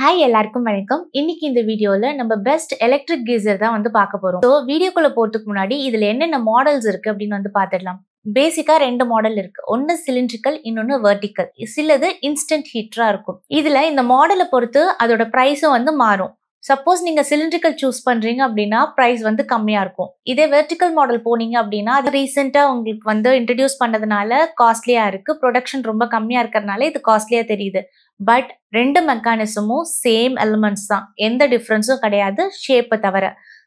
Hi எல்லாருக்கும் வணக்கம். இன்னைக்கு இந்த வீடியோல நம்ம பெஸ்ட் எலக்ட்ரிக் கீசர் தான் பார்க்க போறோம். ஸோ வீடியோக்குள்ள போறதுக்கு முன்னாடி இதுல என்னென்ன மாடல்ஸ் இருக்கு அப்படின்னு பார்த்துடலாம். பேசிக்கா 2 மாடல் இருக்கு. ஒன்னு சிலிண்ட்ரிக்கல், இன்னொன்னு வெர்டிக்கல். சிலது இன்ஸ்டன்ட் ஹீட்டரா இருக்கும். இதுல இந்த மாடலை பொறுத்து அதோட பிரைஸும் மாறும். சப்போஸ் நீங்க சிலிண்ட்ரிக்கல் சூஸ் பண்றீங்க அப்படின்னா பிரைஸ் கம்மியா இருக்கும். இதே வெர்டிக்கல் மாடல் போனீங்க அப்படின்னா அது ரீசெண்டா உங்களுக்கு இன்ட்ரடியூஸ் பண்ணதுனால காஸ்ட்லியா இருக்கு. ப்ரொடக்ஷன் ரொம்ப கம்மியா இருக்கிறதுனால இது காஸ்ட்லியா தெரியுது. பட் 2 மெக்கானிசமும் சேம் எலிமெண்ட்ஸ் தான். எந்த டிஃப்ரென்ஸும் கிடையாது ஷேப்பை தவிர.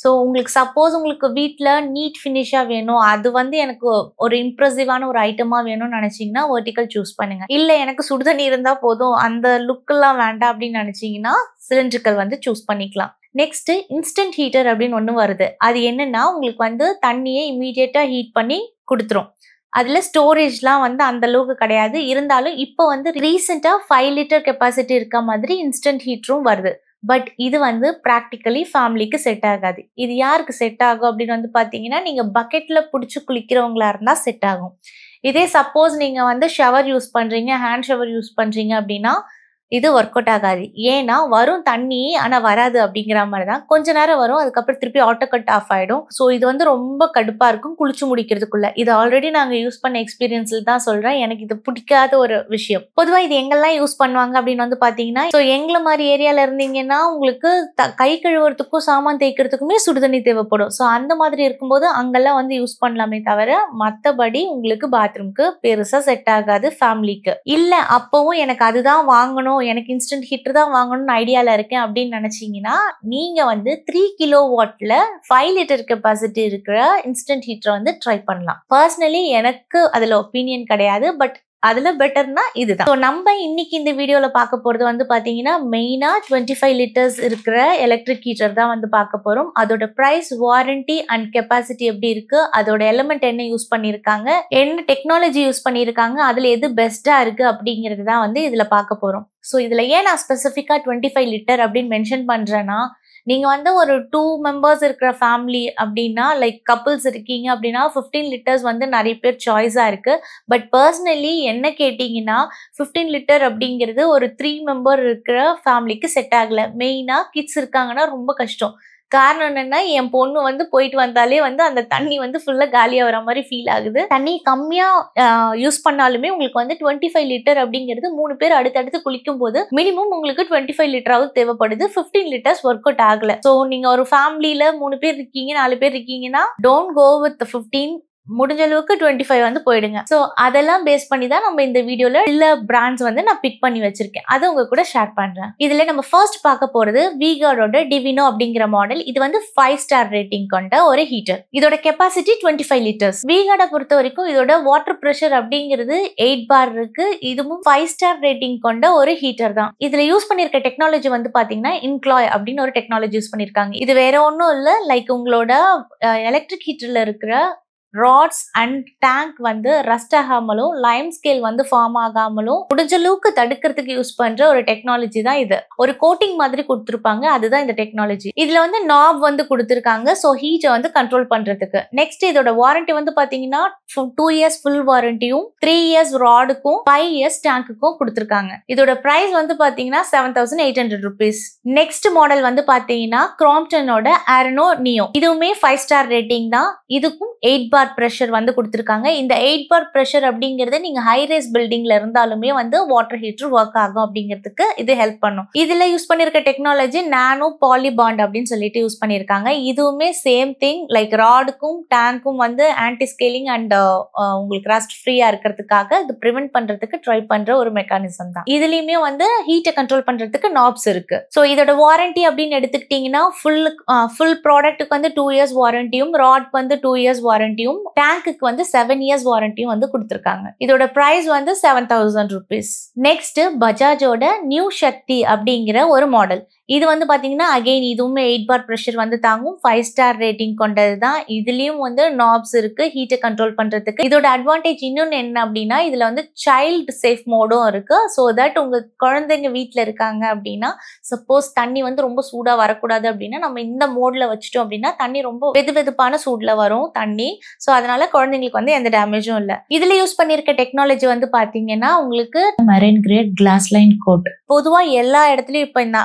ஸோ சப்போஸ் உங்களுக்கு வீட்டில் நீட் ஃபினிஷாக வேணும், அது எனக்கு ஒரு இம்ப்ரெசிவான ஒரு ஐட்டமாக வேணும்னு நினச்சிங்கன்னா வெர்டிக்கல் சூஸ் பண்ணுங்க. இல்லை எனக்கு சுடுதண்ணி இருந்தால் போதும், அந்த லுக்கெல்லாம் வேண்டாம் அப்படின்னு நினச்சிங்கன்னா சிலிண்ட்ரிக்கல் சூஸ் பண்ணிக்கலாம். நெக்ஸ்ட் இன்ஸ்டன்ட் ஹீட்டர் அப்படின்னு ஒன்று வருது. அது என்னன்னா உங்களுக்கு தண்ணியை இமீடியட்டா ஹீட் பண்ணி கொடுத்துரும். அதுல ஸ்டோரேஜ்லாம் அந்த அளவுக்கு கிடையாது. இருந்தாலும் இப்போ ரீசெண்டா 5 லிட்டர் கெப்பாசிட்டி இருக்க மாதிரி இன்ஸ்டன்ட் ஹீட்டரும் வருது. பட் இது ப்ராக்டிக்கலி ஃபேமிலிக்கு செட் ஆகாது. இது யாருக்கு செட் ஆகும் அப்படின்னு பாத்தீங்கன்னா நீங்க பக்கெட்ல பிடிச்சி குளிக்கிறவங்களா இருந்தா செட் ஆகும். இதே சப்போஸ் நீங்க ஷவர் யூஸ் பண்றீங்க, ஹேண்ட் ஷவர் யூஸ் பண்றீங்க அப்படின்னா இது ஒர்க் அவுட் ஆகாது. ஏன்னா வரும் தண்ணி ஆனா வராது அப்படிங்கிற மாதிரி தான். கொஞ்ச நேரம் வரும், அதுக்கப்புறம் திருப்பி ஆட்டோ கட் ஆஃப் ஆயிடும். ஸோ இது ரொம்ப கடுப்பா இருக்கும் குளிச்சு முடிக்கிறதுக்குள்ள. இது ஆல்ரெடி நாங்க யூஸ் பண்ண எக்ஸ்பீரியன்ஸ்ல தான் சொல்றேன். எனக்கு இது பிடிக்காத ஒரு விஷயம். பொதுவா இது எங்கெல்லாம் யூஸ் பண்ணுவாங்க அப்படின்னு பாத்தீங்கன்னா, ஸோ எங்களை மாதிரி ஏரியால இருந்தீங்கன்னா உங்களுக்கு கை கழுவுறதுக்கும் சாமான் தேய்க்கிறதுக்குமே சுடுதண்ணி தேவைப்படும். ஸோ அந்த மாதிரி இருக்கும்போது அங்கெல்லாம் யூஸ் பண்ணலாமே தவிர மற்றபடி உங்களுக்கு பாத்ரூம்க்கு பெருசா செட் ஆகாது ஃபேமிலிக்கு. இல்ல அப்பவும் எனக்கு அதுதான் வாங்கணும், எனக்கு இன்ஸ்டன்ட் ஹீட்டர் தான் வாங்கணும்னு ஐடியால இருக்கேன் அப்படின்னு நினைச்சீங்கன்னா நீங்க 3 கிலோ வாட்ல 5 லிட்டர் கெப்பாசிட்டி இருக்கிற இன்ஸ்டன்ட் ஹீட்டரை ட்ரை பண்ணலாம். பர்சனலி எனக்கு அதுல ஒப்பீனியன் கிடையாது. பட் அதுல பெட்டர்னா இதுதான். ஸோ நம்ம இன்னைக்கு இந்த வீடியோல பார்க்க போறது பாத்தீங்கன்னா மெயினா 25 லிட்டர்ஸ் இருக்கிற எலக்ட்ரிக் ஹீட்டர் தான் பார்க்க போறோம். அதோட பிரைஸ், வாரண்டி அண்ட் கெப்பாசிட்டி எப்படி இருக்கு, அதோட எலிமெண்ட் என்ன யூஸ் பண்ணிருக்காங்க, என்ன டெக்னாலஜி யூஸ் பண்ணிருக்காங்க, அதுல எது பெஸ்டா இருக்கு அப்படிங்கிறது தான் இதுல பார்க்க போறோம். ஸோ இதுல ஏன் நான் ஸ்பெசிஃபிக்கா 25 லிட்டர் அப்படின்னு மென்ஷன் பண்றேன்னா, நீங்க ஒரு 2 மெம்பர்ஸ் இருக்கிற ஃபேமிலி அப்படின்னா, லைக் கப்புள்ஸ் இருக்கீங்க அப்படின்னா 15 லிட்டர்ஸ் நிறைய பேர் சாய்ஸா இருக்கு. பட் பர்சனலி என்ன கேட்டீங்கன்னா 15 லிட்டர் அப்படிங்கிறது ஒரு 3 மெம்பர் இருக்கிற ஃபேமிலிக்கு செட் ஆகல. மெயினா கிட்ஸ் இருக்காங்கன்னா ரொம்ப கஷ்டம். காரணம் என்னன்னா, என் பொண்ணு போயிட்டு வந்தாலே அந்த தண்ணி ஃபுல்லா காலியா வர மாதிரி ஃபீல் ஆகுது. தண்ணி கம்மியா யூஸ் பண்ணாலுமே உங்களுக்கு 25 லிட்டர் அப்படிங்கிறது 3 பேர் அடுத்தடுத்து குளிக்கும் போது மினிமம் உங்களுக்கு 25 லிட்டராவது தேவைப்படுது. 15 லிட்டர்ஸ் ஒர்க் அவுட் ஆகல. ஸோ நீங்க ஒரு ஃபேமிலியில 3 பேர் இருக்கீங்க, 4 பேர் இருக்கீங்கன்னா டோன்ட் கோ வித் 15, முடிஞ்ச அளவுக்கு 25 போயிடுங்க. ஸோ அதெல்லாம் பேஸ் பண்ணி தான் நம்ம இந்த வீடியோல சில பிராண்ட்ஸ் நான் பிக் பண்ணி வச்சிருக்கேன். அதை உங்க கூட ஷேர் பண்றேன். இதுல நம்ம ஃபர்ஸ்ட் பார்க்க போறது V-Guardோட டிவினோ அப்படிங்கிற மாடல். இது 5 ஸ்டார் ரேட்டிங் கொண்ட ஒரு ஹீட்டர். இதோட கெப்பாசிட்டி 25 லிட்டர்ஸ். V-Guard பொறுத்த வரைக்கும் இதோட வாட்டர் பிரஷர் அப்படிங்கிறது 8 பார் இருக்கு. இதுவும் 5 ஸ்டார் ரேட்டிங் கொண்ட ஒரு ஹீட்டர் தான். இதுல யூஸ் பண்ணிருக்க டெக்னாலஜி பாத்தீங்கன்னா இன்க்ளாய் அப்படின்னு ஒரு டெக்னாலஜி யூஸ் பண்ணிருக்காங்க. இது வேற ஒன்றும் இல்ல, லைக் உங்களோட எலக்ட்ரிக் ஹீட்டர்ல இருக்கிற ராட்ஸ் அண்ட் டேங்க் ரஸ்ட் ஆகாமலும் லைம் ஸ்கேல் ஃபார்ம் ஆகாமலும் முடிஞ்ச அளவுக்கு தடுக்கிறதுக்கு யூஸ் பண்ற ஒரு டெக்னாலஜி தான் இது. ஒரு கோட்டிங் மாதிரி கொடுத்துருப்பாங்க, அதுதான் இந்த டெக்னாலஜி. இதுல நாப் கொடுத்துருக்காங்க, ஸோ ஹீட்டை கண்ட்ரோல் பண்றதுக்கு. நெக்ஸ்ட் இதோட வாரண்டி பாத்தீங்கன்னா 2 இயர்ஸ் ஃபுல் வாரண்டியும் 3 இயர்ஸ் ராடுக்கும் 5 இயர்ஸ் டேங்குக்கும் கொடுத்துருக்காங்க. இதோட பிரைஸ் பாத்தீங்கன்னா 7,800 rupees. நெக்ஸ்ட் மாடல் பாத்தீங்கன்னா கிராம்ப்டனோட ஆரனோ நியோ. இதுவுமே 5 ஸ்டார் ரேட்டிங் தான். இதுக்கும் 8 பார் பிரஷர் கொடுத்திருக்காங்க. இந்த 8 பார் பிரஷர் அப்படிங்கறது நீங்க ஹை ரைஸ் பில்டிங்ல இருந்தாலுமே வாட்டர் ஹீட்டர் ஒர்க் ஆகும் அப்படிங்கிறதுக்கு இது ஹெல்ப் பண்ணும். இதுல யூஸ் பண்ணிருக்க டெக்னாலஜி நானோ பாலி பாண்ட் அப்படின்னு சொல்லிட்டு யூஸ் பண்ணிருக்காங்க. இதுவுமே சேம் திங், லைக் ராடுக்கும் டேங்க்கும் ஆன்டி ஸ்கேலிங் அண்ட் உங்களுக்கு ரஸ்ட் ஃப்ரீயா இருக்கிறதுக்காக இது பிரிவென்ட் பண்றதுக்கு ட்ரை பண்ற ஒரு மெக்கானிசம் தான். இதுலயுமே ஹீட்டை கண்ட்ரோல் பண்றதுக்கு நாப்ஸ் இருக்கு. ஸோ இதோட வாரண்டி அப்படின்னு எடுத்துக்கிட்டீங்கன்னா ஃபுல் ப்ராடக்ட்டுக்கு 2 இயர்ஸ் வாரண்டியும், ராட் 2 இயர்ஸ் வாரண்டியும், டேங்குக்கு 7 இயர்ஸ் வாரண்டியும் கொடுத்திருக்காங்க. இதோட பிரைஸ் 7,000 rupees. நெக்ஸ்ட் பஜாஜோட நியூ சக்தி அப்படிங்கிற ஒரு மாடல். இது பாத்தீங்கன்னா அகைன் இதுவுமே 8 பார் பிரஷர் தாங்கும். 5 ஸ்டார் ரேட்டிங் கொண்டது தான். இதுலயும் நாப்ஸ் இருக்கு ஹீட்டை கண்ட்ரோல் பண்றதுக்கு. இதோட அட்வான்டேஜ் இன்னொன்னு என்ன அப்படின்னா இதுல சைல்டு சேஃப் மோடும் இருக்கு. ஸோ தட் உங்க குழந்தைங்க வீட்டுல இருக்காங்க அப்படின்னா சப்போஸ் தண்ணி ரொம்ப சூடா வரக்கூடாது அப்படின்னா நம்ம இந்த மோட்ல வச்சுட்டோம் அப்படின்னா தண்ணி ரொம்ப வெது வெதுப்பான சூட்ல வரும் தண்ணி. ஸோ அதனால குழந்தைங்களுக்கு வந்து எந்த டேமேஜும் இல்லை. இதுல யூஸ் பண்ணியிருக்க டெக்னாலஜி வந்து பாத்தீங்கன்னா உங்களுக்கு marine grade glass line coat. பொதுவாக எல்லா இடத்துலயும் இப்போ இந்த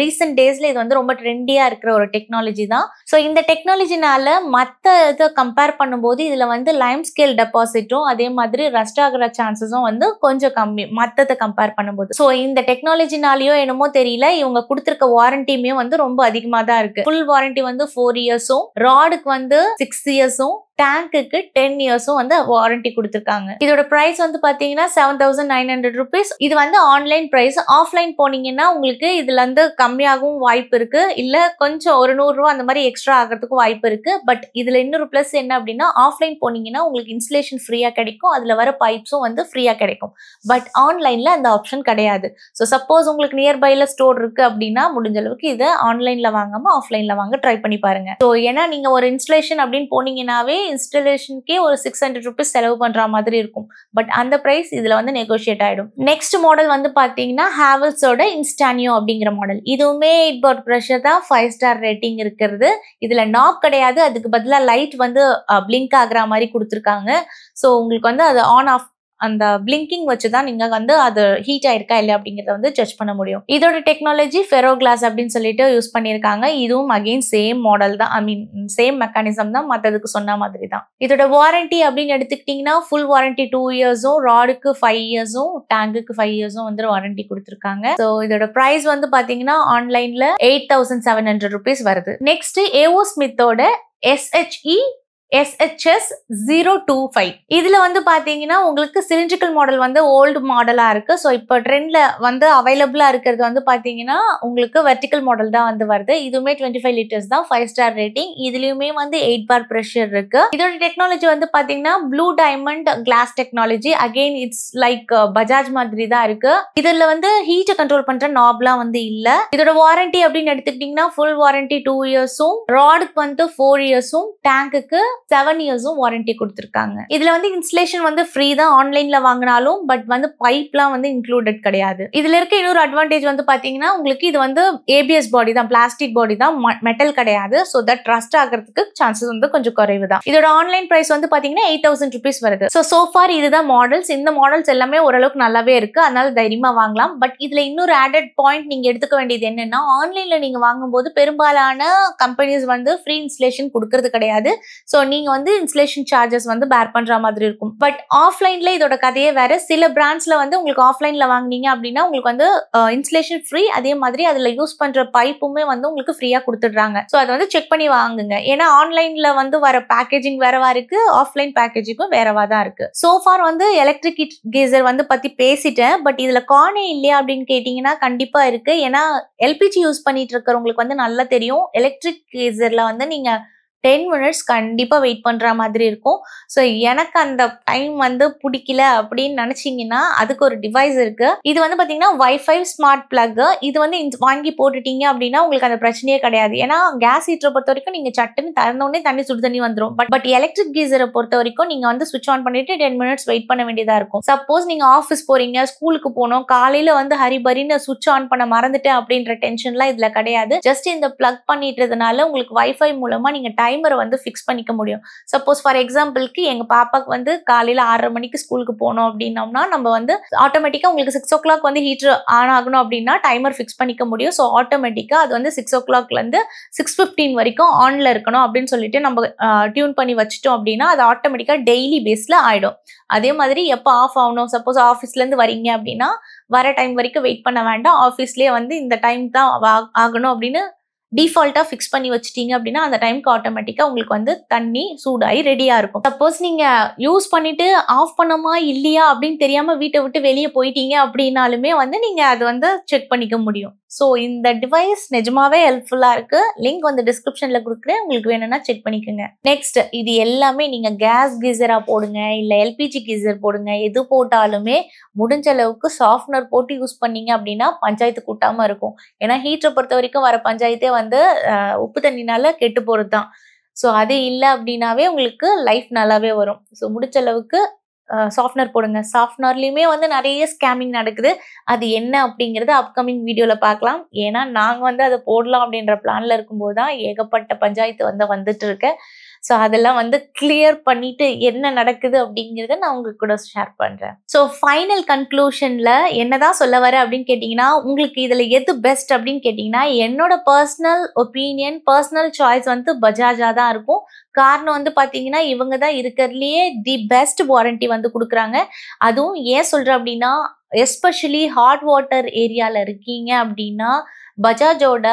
ரீசெண்ட் டேஸ்ல இது வந்து ரொம்ப ட்ரெண்டியா இருக்கிற ஒரு டெக்னாலஜி தான். ஸோ இந்த டெக்னாலஜினால மற்ற இதை கம்பேர் பண்ணும்போது இதுல வந்து லைம் ஸ்கேல் டெபாசிட்டும் அதே மாதிரி ரஸ்ட் ஆகிற சான்சஸும் வந்து கொஞ்சம் கம்மி மற்றதை கம்பேர் பண்ணும்போது. ஸோ இந்த டெக்னாலஜினாலயோ என்னமோ தெரியல, இவங்க கொடுத்துருக்க வாரண்டியுமே வந்து ரொம்ப அதிகமாக தான் இருக்கு. ஃபுல் வாரண்டி வந்து 4 இயர்ஸும், ராடுக்கு வந்து 6 இயர்ஸும், டேங்குக்கு 10 இயர்ஸும் வந்து வாரண்டி கொடுத்துருக்காங்க. இதோட பிரைஸ் வந்து பாத்தீங்கன்னா 7,900 rupees. இது வந்து ஆன்லைன் பிரைஸ். ஆஃப்லைன் போனீங்கன்னா உங்களுக்கு இதுல இருந்து கம்மியாகவும் வாய்ப்பு இருக்கு, இல்ல கொஞ்சம் ஒரு 100 ரூபா அந்த மாதிரி எக்ஸ்ட்ரா ஆகிறதுக்கும் வாய்ப்பு இருக்கு. பட் இதுல இன்னொரு பிளஸ் என்ன அப்படின்னா ஆஃப்லைன் போனீங்கன்னா உங்களுக்கு இன்ஸ்டலேஷன் ஃப்ரீயா கிடைக்கும், அதுல வர பைப்ஸும் வந்து ஃப்ரீயா கிடைக்கும். பட் ஆன்லைன்ல அந்த ஆப்ஷன் கிடையாது. ஸோ சப்போஸ் உங்களுக்கு நியர்பைல ஸ்டோர் இருக்கு அப்படின்னா முடிஞ்ச அளவுக்கு இதை ஆன்லைன்ல வாங்காம ஆஃப்லைன்ல வாங்க ட்ரை பண்ணி பாருங்க. ஸோ ஏன்னா நீங்க ஒரு இன்ஸ்டலேஷன் அப்படின்னு போனீங்கன்னாவே இன்ஸ்டலேஷனுக்கே ஒரு 600 rupees செலவு பண்ற மாதிரி இருக்கும். பட் அந்த பிரைஸ் இதுல வந்து நெகோஷியேட் ஆயிடும். நெக்ஸ்ட் மாடல் வந்து பாத்தீங்கன்னா ஹேவல்ஸோட இன்ஸ்டானியோ அப்படிங்கிற மாடல். இதுவுமே 8 bar pressure தான், 5 star ரேட்டிங் இருக்கிறது. இதுல நாப் கிடையாது, அதுக்கு பதிலா லைட் வந்து பிளிங்க் ஆகுற மாதிரி கொடுத்துருக்காங்க. ஸோ உங்களுக்கு வந்து அது ஆன் ஆஃப் அந்த பிளிங்கிங் வச்சுதான் நீங்க வந்து அது ஹீட் ஆயிருக்கா இல்லையா அப்படிங்கறத வந்து ஜட்ஜ் பண்ண முடியும். இதோட டெக்னாலஜி ஃபெரோ கிளாஸ் அப்படின்னு சொல்லிட்டு யூஸ் பண்ணிருக்காங்க. இதுவும் அகைன் சேம் மாடல் தான், ஐ மீன் சேம் மெக்கானிசம் தான், மற்றதுக்கு சொன்ன மாதிரி தான். இதோட வாரண்டி அப்படின்னு எடுத்துக்கிட்டீங்கன்னா ஃபுல் வாரண்டி 2 இயர்ஸும், ராடுக்கு 5 இயர்ஸும், டேங்குக்கு 5 இயர்ஸும் வந்து வாரண்டி கொடுத்துருக்காங்க. ஸோ இதோட பிரைஸ் வந்து பாத்தீங்கன்னா ஆன்லைன்ல 8,700 rupees வருது. நெக்ஸ்ட் ஏஓ ஸ்மித்தோட SHS 025. இதுல வந்து பாத்தீங்கன்னா உங்களுக்கு சிலிண்ட்ரிக்கல் மாடல் வந்து ஓல்டு மாடலா இருக்கு. ஸோ இப்போ ட்ரெண்ட்ல வந்து அவைலபிளா இருக்கிறது வந்து பாத்தீங்கன்னா உங்களுக்கு வெர்டிக்கல் மாடல் தான் வந்து வருது. இதுவுமே 25 liters தான், 5 star ரேட்டிங். இதுலயுமே வந்து 8 bar pressure இருக்கு. இதோட டெக்னாலஜி வந்து பாத்தீங்கன்னா blue diamond glass technology. Again it's like Bajaj மாதிரி தான் இருக்கு. இதுல வந்து ஹீட்டை கண்ட்ரோல் பண்ற நாப்லாம் வந்து இல்ல. இதோட வாரண்டி அப்படின்னு எடுத்துக்கிட்டீங்கன்னா ஃபுல் வாரண்டி 2 இயர்ஸும், ராடுக்கு வந்து 4 இயர்ஸும், டேங்குக்கு 7 இயர்ஸும் வாரண்டி கொடுத்துருக்காங்க. இதுல வந்து இன்ஸ்டலேஷன் வந்து ஃப்ரீ தான் ஆன்லைன்ல வாங்கினாலும், பட் வந்து பைப்லாம் வந்து இன்க்ளூடட் கிடையாது. இதுல இருக்க இன்னொரு அட்வான்டேஜ் வந்து பாத்தீங்கன்னா உங்களுக்கு இது வந்து ஏபிஎஸ் பாடி தான், பிளாஸ்டிக் பாடி தான், மெட்டல் கிடையாது. ஸோ தட் ரஸ்ட் ஆகிறதுக்கு சான்சஸ் வந்து கொஞ்சம் குறைவு தான். இதோட ஆன்லைன் பிரைஸ் வந்து பாத்தீங்கன்னா 8,000 rupees வருது. ஸோ ஃபார் இதுதான் மாடல்ஸ். இந்த மாடல்ஸ் எல்லாமே ஓரளவுக்கு நல்லாவே இருக்கு, அதனால தைரியமா வாங்கலாம். பட் இதுல இன்னொரு ஆடட் பாயிண்ட் நீங்க எடுத்துக்க வேண்டியது என்னன்னா, ஆன்லைன்ல நீங்க வாங்கும்போது பெரும்பாலான கம்பெனிஸ் வந்து ஃப்ரீ இன்ஸ்டலேஷன் கொடுக்கறது கிடையாது. ஸோ நீங்க வந்து இன்ஸ்டலேஷன் சார்ஜஸ் வந்து பேர் பண்ற மாதிரி இருக்கும். பட் ஆஃப்லைன்ல இதோட கதையே வேற. சில பிராண்ட்ஸ்ல வந்து உங்களுக்கு ஆஃப்லைன்ல வாங்குனீங்க அப்படின்னா உங்களுக்கு வந்து இன்ஸ்டலேஷன் ஃப்ரீ, அதே மாதிரி அதுல யூஸ் பண்ற பைப்புமே வந்து உங்களுக்கு ஃப்ரீயா கொடுத்துடுறாங்க. ஸோ அதை வந்து செக் பண்ணி வாங்குங்க. ஏன்னா ஆன்லைன்ல வந்து வர பேக்கேஜிங் வேறவா இருக்கு, ஆஃப்லைன் பேக்கேஜிங்கும் வேறவா தான் இருக்கு. சோஃபார் வந்து எலக்ட்ரிக் கீசர் வந்து பத்தி பேசிட்டேன். பட் இதுல கானே இல்லையா அப்படின்னு கேட்டீங்கன்னா கண்டிப்பா இருக்கு. ஏன்னா எல்பிஜி யூஸ் பண்ணிட்டு இருக்கிறவங்களுக்கு வந்து நல்லா தெரியும், எலக்ட்ரிக் கீசர்ல வந்து நீங்க 10 minutes கண்டிப்பா வெயிட் பண்ற மாதிரி இருக்கும். ஸோ எனக்கு அந்த டைம் வந்து பிடிக்கல அப்படின்னு நினைச்சீங்கன்னா அதுக்கு ஒரு டிவைஸ் இருக்கு. இது வந்து பாத்தீங்கன்னா வைஃபை ஸ்மார்ட் பிளக். இது வந்து வாங்கி போட்டுட்டீங்க அப்படின்னா உங்களுக்கு அந்த பிரச்சனையே கிடையாது. ஏன்னா கேஸ் ஹீட்டரை பொறுத்த வரைக்கும் நீங்க சட்டுன்னு திறந்தோடனே சுடு தண்ணி வந்துடும். பட் எலக்ட்ரிக் கீசரை பொறுத்த வரைக்கும் நீங்க வந்து சுவிட்ச் ஆன் பண்ணிட்டு 10 minutes வெயிட் பண்ண வேண்டியதா இருக்கும். சப்போஸ் நீங்க ஆஃபீஸ் போறீங்க, ஸ்கூலுக்கு போனோம், காலையில வந்து ஹரிபரின்னு சுவிட்ச் ஆன் பண்ண மறந்துட்டேன் அப்படின்ற டென்ஷன்லாம் இதுல கிடையாது. ஜஸ்ட் இந்த பிளக் பண்ணிட்டதுனால உங்களுக்கு வைஃபை மூலமா நீங்க டைமரை வந்து ஃபிக்ஸ் பண்ணிக்க முடியும். சப்போஸ் ஃபார் எக்ஸாம்பிளுக்கு எங்க பாப்பாக்கு வந்து காலையில 6:30 மணிக்கு ஸ்கூலுக்கு போனோம் அப்படின்னோம்னா நம்ம வந்து ஆட்டோமேட்டிக்கா உங்களுக்கு 6 o'clock வந்து ஹீட்டர் ஆன் ஆகணும் அப்படின்னா டைமர் ஃபிக்ஸ் பண்ணிக்க முடியும். ஸோ ஆட்டோமேட்டிக்கா அது வந்து 6 o'clockல இருந்து 6:15 வரைக்கும் ஆன்ல இருக்கணும் அப்படின்னு சொல்லிட்டு நம்ம டியூன் பண்ணி வச்சுட்டோம் அப்படின்னா அது ஆட்டோமேட்டிக்கா டெய்லி பேஸ்ல ஆயிடும். அதே மாதிரி எப்போ ஆஃப் ஆகணும், சப்போஸ் ஆஃபீஸ்ல இருந்து வரீங்க அப்படின்னா வர டைம் வரைக்கும் வெயிட் பண்ண வேண்டாம், ஆஃபீஸ்லயே வந்து இந்த டைம் தான் ஆகணும் அப்படின்னு டிஃபால்ட்டா ஃபிக்ஸ் பண்ணி வச்சிட்டீங்க அப்படின்னா அந்த டைம்க்கு ஆட்டோமேட்டிக்கா உங்களுக்கு வந்து தண்ணி சூடாகி ரெடியா இருக்கும். சப்போஸ் நீங்க யூஸ் பண்ணிட்டு ஆஃப் பண்ணமா இல்லையா அப்படின்னு தெரியாம வீட்டை விட்டு வெளியே போயிட்டீங்க அப்படின்னாலுமே வந்து நீங்க அது வந்து செக் பண்ணிக்க முடியும். ஸோ இந்த டிவைஸ் நிஜமாவே ஹெல்ப்ஃபுல்லா இருக்கு. லிங்க் வந்து டிஸ்கிரிப்ஷன்ல கொடுக்குறேன், உங்களுக்கு வேணும்னா செக் பண்ணிக்கோங்க. நெக்ஸ்ட், இது எல்லாமே நீங்க கேஸ் கீசரா போடுங்க இல்ல எல்பிஜி கீசர் போடுங்க, எது போட்டாலுமே முடிஞ்ச அளவுக்கு சாஃப்ட்னர் போட்டு யூஸ் பண்ணீங்க அப்படின்னா பஞ்சாயத்து கூட்டாம இருக்கும். ஏன்னா ஹீட்டரை பொறுத்த வரைக்கும் வர பஞ்சாயத்தே வந்து உப்பு தண்ணினால கெட்டு போறது தான். ஸோ அது இல்லை அப்படின்னாவே உங்களுக்கு லைஃப் நல்லாவே வரும். ஸோ முடிஞ்ச அளவுக்கு சாஃப்ட்னர் போடுங்க. சாஃப்ட்னர்லயுமே வந்து நிறைய ஸ்கேமிங் நடக்குது. அது என்ன அப்படிங்கறது அப்கமிங் வீடியோல பார்க்கலாம். ஏன்னா நாங்க வந்து அதை போடலாம் அப்படின்ற பிளான்ல இருக்கும்போது தான் ஏகப்பட்ட பஞ்சாயத்து வந்துட்டு இருக்கு. ஸோ அதெல்லாம் வந்து கிளியர் பண்ணிட்டு என்ன நடக்குது அப்படிங்கிறத நான் உங்களுக்கு கூட ஷேர் பண்றேன். ஸோ ஃபைனல் கன்க்ளூஷன்ல என்னதான் சொல்ல வரேன் அப்படின்னு கேட்டீங்கன்னா, உங்களுக்கு இதுல எது பெஸ்ட் அப்படின்னு கேட்டீங்கன்னா, என்னோட பர்சனல் ஒப்பீனியன், பர்சனல் சாய்ஸ் வந்து பஜாஜா தான் இருக்கும். காரணம் வந்து பாத்தீங்கன்னா, இவங்க தான் இருக்கிறதுலயே தி பெஸ்ட் வாரண்டி வந்து கொடுக்குறாங்க. அதுவும் ஏன் சொல்றேன் அப்படின்னா, எஸ்பெஷலி ஹாட் வாட்டர் ஏரியால இருக்கீங்க அப்படின்னா பஜாஜோட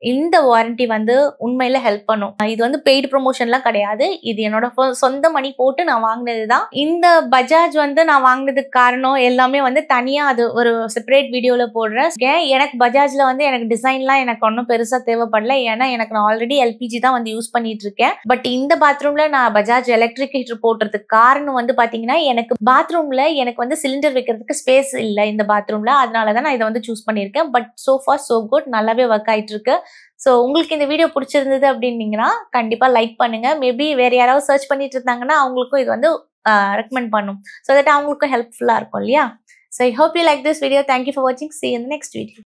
இந்த வாரண்டி வந்து உண்மையில ஹெல்ப் பண்ணும். இது வந்து பெய்டு ப்ரொமோஷன்லாம் கிடையாது. இது என்னோட சொந்த மணி போட்டு நான் வாங்கினது தான். இந்த பஜாஜ் வந்து நான் வாங்கினதுக்கு காரணம் எல்லாமே வந்து தனியா அது ஒரு செப்பரேட் வீடியோல போடுறேன். எனக்கு பஜாஜ்ல வந்து எனக்கு டிசைன்லாம் எனக்கு ஒன்றும் பெருசா தேவைப்படல. ஏன்னா எனக்கு நான் ஆல்ரெடி எல்பிஜி தான் வந்து யூஸ் பண்ணிட்டு இருக்கேன். பட் இந்த பாத்ரூம்ல நான் பஜாஜ் எலக்ட்ரிக் ஹீட்டர் போடுறதுக்கு காரணம் வந்து பாத்தீங்கன்னா, எனக்கு பாத்ரூம்ல எனக்கு வந்து சிலிண்டர் வைக்கிறதுக்கு ஸ்பேஸ் இல்லை இந்த பாத்ரூம்ல. அதனாலதான் நான் இதை வந்து சூஸ் பண்ணியிருக்கேன். But so for so good, நல்லாவே ஒர்க் ஆயிட்டு இருக்கு. ஸோ உங்களுக்கு இந்த வீடியோ பிடிச்சிருந்தது அப்படின்னீங்கன்னா கண்டிப்பாக லைக் பண்ணுங்க. மேபி வேற யாராவது சர்ச் பண்ணிட்டு இருந்தாங்கன்னா அவங்களுக்கும் இது வந்து ரெக்கமெண்ட் பண்ணும். ஸோ தட் அவங்களுக்கும் ஹெல்ப்ஃபுல்லாக இருக்கும் இல்லையா? So I hope you like this video. Thank you for வாட்சிங். See you in the next video.